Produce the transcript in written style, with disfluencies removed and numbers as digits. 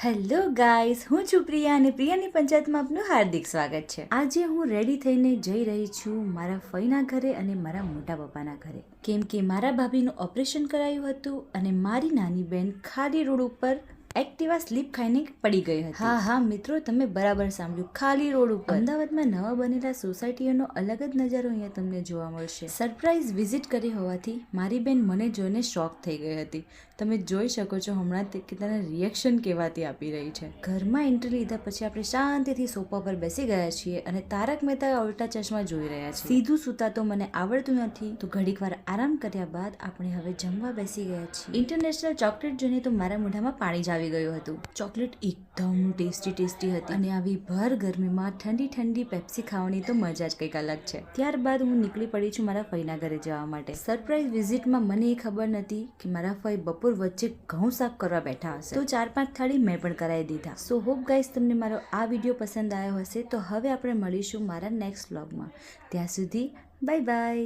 Hello guys, હું છું પ્રિયા અને પ્રિયાની પંચાયતમાં આપનું હાર્દિક સ્વાગત છે. આજે હું રેડી થઈને જઈ રહી છું મારા ફઈના ઘરે અને મારા મોટા પપ્પાના ઘરે, કેમ કે મારા ભાભીનું ઓપરેશન કરાયું હતું અને મારી નાની બેન ખાલી રોડ ઉપર એક્ટિવા સ્લીપ ખાઈને પડી ગઈ હતી. હા મિત્રો, તમે બરાબર સાંભળ્યું, ખાલી રોડ ઉપર. અમદાવાદમાં નવા બનેલા સોસાયટીઓનો અલગ જ નજારો અહીંયા તમને જોવા મળશે. સરપ્રાઈઝ વિઝિટ કરી હોવાથી મારી બેન મને જોઈને શોક થઈ ગઈ હતી. તમે જોઈ શકો છો હમણાં કે તેના રિએક્શન કેવાથી આપી રહી છે. ઘરમાં એન્ટ્રી લીધા પછી આપણે શાંતિથી સોફા પર બેસી ગયા છીએ અને તારક મહેતા ઉલ્ટા ચશ્મા જોઈ રહ્યા છીએ. સીધું સૂતા તો મને આવડતું નથી, તો ઘડીક વાર આરામ કર્યા બાદ આપણે હવે જમવા બેસી ગયા છીએ. ઇન્ટરનેશનલ ચોકલેટ જોઈને તો મારા મોઢામાં પાણી જ આવી ગયું હતું. ચોકલેટ એકદમ ટેસ્ટી હતી અને આવી ભર ગરમીમાં ઠંડી ઠંડી પેપ્સી ખાવાની તો મજા જ કંઈક અલગ છે. ત્યારબાદ હું નીકળી પડી છું મારા ફઈના ઘરે જવા માટે. સરપ્રાઈઝ વિઝિટમાં મને એ ખબર નથી કે મારા ફઈ બપોર વચ્ચે ઘઉં સાફ કરવા બેઠા હશે, તો 4-5 થાળી મેં પણ કરાવી દીધા. સો હોપ ગાઈઝ તમને મારો આ વિડીયો પસંદ આવ્યો હશે. તો હવે આપણે મળીશું મારા નેક્સ્ટ વ્લોગમાં. ત્યાં સુધી બાય બાય.